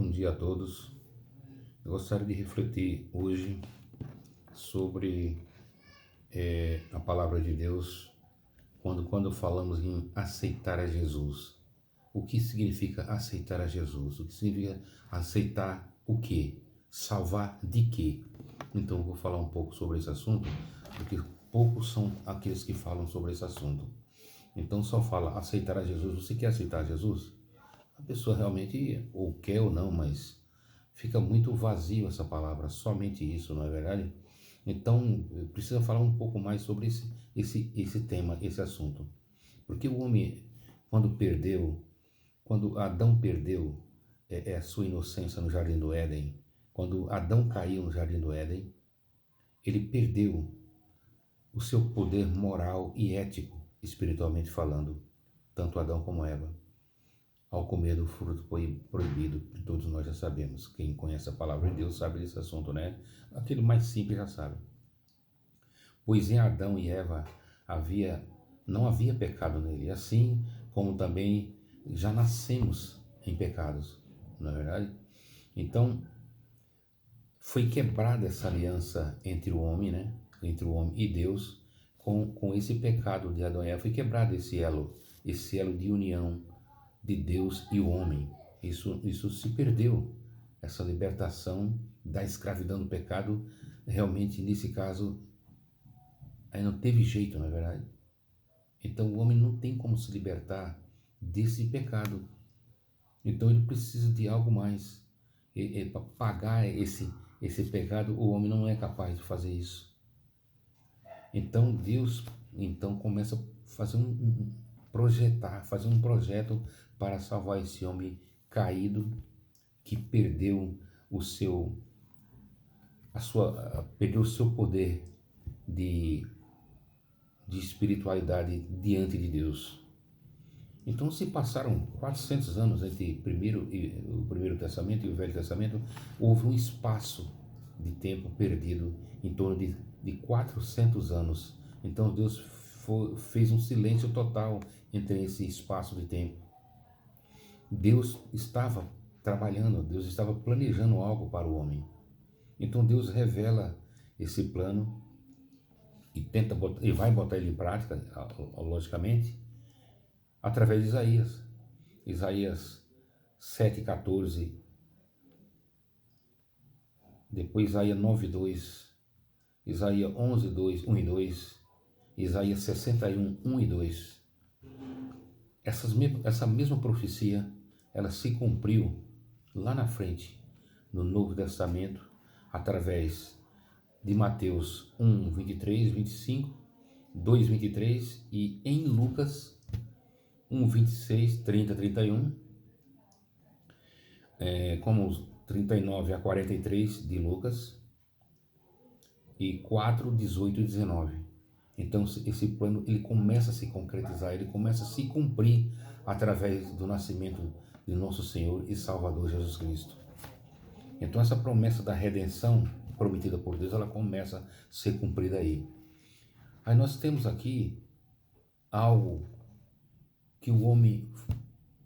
Bom dia a todos. Eu gostaria de refletir hoje sobre a palavra de Deus quando falamos em aceitar a Jesus. O que significa aceitar a Jesus? O que significa aceitar o quê? Salvar de quê? Então eu vou falar um pouco sobre esse assunto, porque poucos são aqueles que falam sobre esse assunto. Então só fala aceitar a Jesus. Você quer aceitar Jesus? A pessoa realmente ou quer ou não, mas fica muito vazio essa palavra, somente isso, não é verdade? Então, precisa falar um pouco mais sobre esse tema, esse assunto. Porque o homem, quando Adão perdeu a sua inocência no Jardim do Éden, quando Adão caiu no Jardim do Éden, ele perdeu o seu poder moral e ético, espiritualmente falando, tanto Adão como Eva. Ao comer do fruto proibido, todos nós já sabemos. Quem conhece a palavra de Deus sabe desse assunto, né? Aquele mais simples já sabe. Pois em Adão e Eva não havia pecado nele, assim como também já nascemos em pecados, não é verdade? Então, foi quebrada essa aliança entre o homem, né? Entre o homem e Deus, com esse pecado de Adão e Eva. Foi quebrado esse elo de união de Deus e o homem. Isso se perdeu, essa libertação da escravidão do pecado, realmente nesse caso, aí não teve jeito, não é verdade? Então o homem não tem como se libertar desse pecado. Então ele precisa de algo mais. E para pagar esse pecado, o homem não é capaz de fazer isso. Então Deus começa a fazer fazer um projeto para salvar esse homem caído que perdeu perdeu o seu poder de, de espiritualidade diante de Deus. Então se passaram 400 anos entre o Primeiro Testamento e o Velho Testamento, houve um espaço de tempo perdido em torno de 400 anos. Então Deus fez um silêncio total entre esse espaço de tempo. Deus estava trabalhando, Deus estava planejando algo para o homem. Então Deus revela esse plano e vai botar ele em prática, logicamente, através de Isaías. Isaías 7,14, depois Isaías 9,2, Isaías 11,2, 1 e 2, Isaías 61, 1 e 2. Essa mesma profecia, ela se cumpriu lá na frente, no Novo Testamento, através de Mateus 1, 23, 25, 2, 23 e em Lucas 1, 26, 30, 31, como os 39 a 43 de Lucas e 4, 18 e 19. Então esse plano ele começa a se concretizar, ele começa a se cumprir através do nascimento de nosso Senhor e Salvador Jesus Cristo. Então essa promessa da redenção prometida por Deus, ela começa a ser cumprida aí. Aí nós temos aqui algo que o homem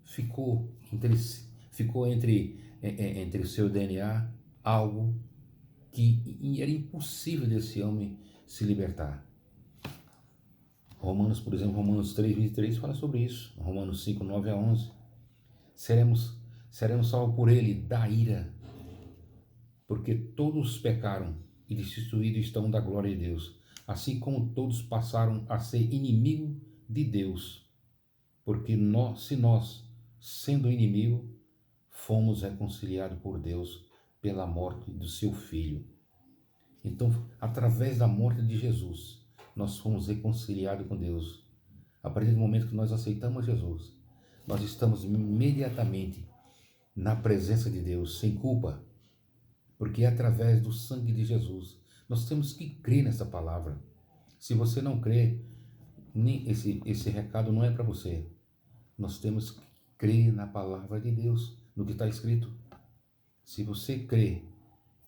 ficou entre o seu DNA, algo que era impossível desse homem se libertar. Romanos, por exemplo, Romanos 3, 23 fala sobre isso. Romanos 5, 9 a 11. Seremos salvos por ele da ira, porque todos pecaram e destituídos estão da glória de Deus, assim como todos passaram a ser inimigo de Deus, porque se nós, sendo inimigo, fomos reconciliados por Deus pela morte do seu Filho. Então, através da morte de Jesus, nós fomos reconciliados com Deus. A partir do momento que nós aceitamos Jesus, nós estamos imediatamente na presença de Deus, sem culpa, porque é através do sangue de Jesus. Nós temos que crer nessa palavra. Se você não crê, nem esse recado não é para você. Nós temos que crer na palavra de Deus, no que está escrito. Se você crê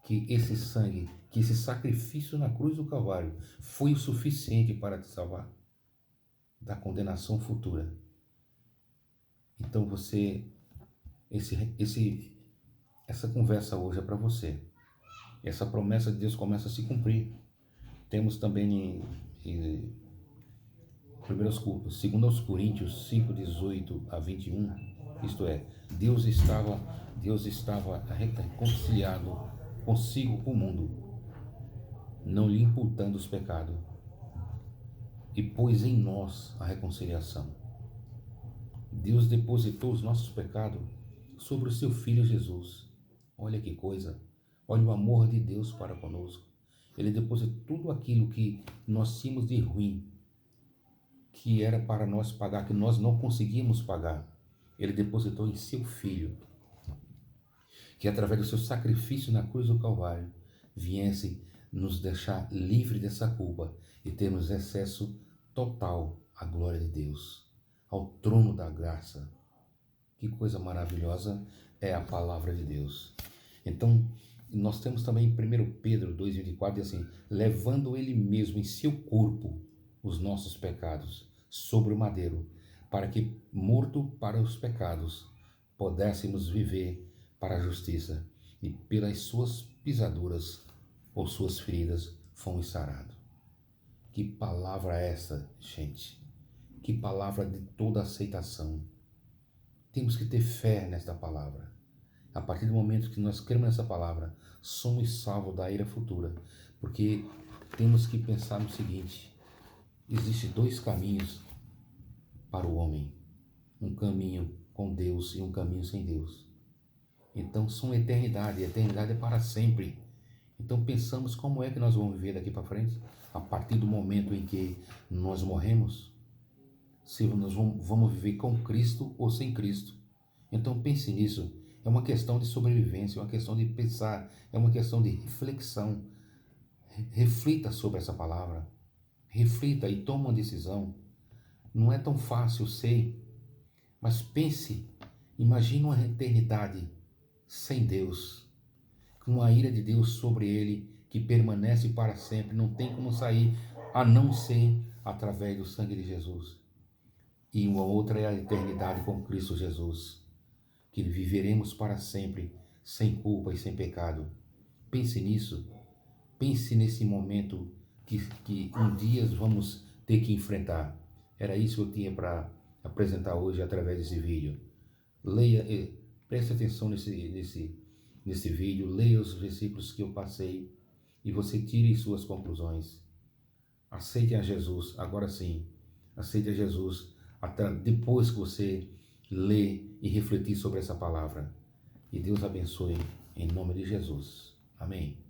que esse sangue, que esse sacrifício na cruz do Calvário foi o suficiente para te salvar da condenação futura, então esse essa conversa hoje é para você. Essa promessa de Deus começa a se cumprir. Temos também em 2 Coríntios 5, 18 a 21, isto é, Deus estava reconciliado consigo com o mundo, não lhe imputando os pecados, e pôs em nós a reconciliação. Deus depositou os nossos pecados sobre o seu Filho Jesus. Olha que coisa, olha o amor de Deus para conosco. Ele depositou tudo aquilo que nós tínhamos de ruim, que era para nós pagar, que nós não conseguíamos pagar. Ele depositou em seu Filho, que através do seu sacrifício na cruz do Calvário, viesse nos deixar livre dessa culpa e termos acesso total à glória de Deus, ao trono da graça. Que coisa maravilhosa é a palavra de Deus. Então, nós temos também em 1 Pedro 2,24, diz assim, levando ele mesmo em seu corpo os nossos pecados sobre o madeiro, para que, morto para os pecados, pudéssemos viver para a justiça, e pelas suas pisaduras ou suas feridas fomos sarados. Que palavra é essa, gente? Que palavra de toda aceitação. Temos que ter fé nesta palavra. A partir do momento que nós cremos nessa palavra, somos salvos da ira futura, porque temos que pensar no seguinte: existem dois caminhos para o homem, um caminho com Deus e um caminho sem Deus. Então são eternidade, a eternidade é para sempre. Então pensamos como é que nós vamos viver daqui para frente, a partir do momento em que nós morremos, se nós vamos viver com Cristo ou sem Cristo. Então pense nisso, é uma questão de sobrevivência, é uma questão de pensar, é uma questão de reflexão. Reflita sobre essa palavra, reflita e tome uma decisão. Não é tão fácil, eu sei, mas pense, imagine uma eternidade sem Deus, com a ira de Deus sobre ele, que permanece para sempre, não tem como sair, a não ser através do sangue de Jesus. E uma outra é a eternidade com Cristo Jesus, que viveremos para sempre, sem culpa e sem pecado. Pense nisso, pense nesse momento que um dia vamos ter que enfrentar. Era isso que eu tinha para apresentar hoje através desse vídeo. Leia, preste atenção nesse vídeo, leia os versículos que eu passei e você tire suas conclusões. Aceite a Jesus, agora sim, aceite a Jesus até depois que você lê e refletir sobre essa palavra. E Deus abençoe em nome de Jesus. Amém.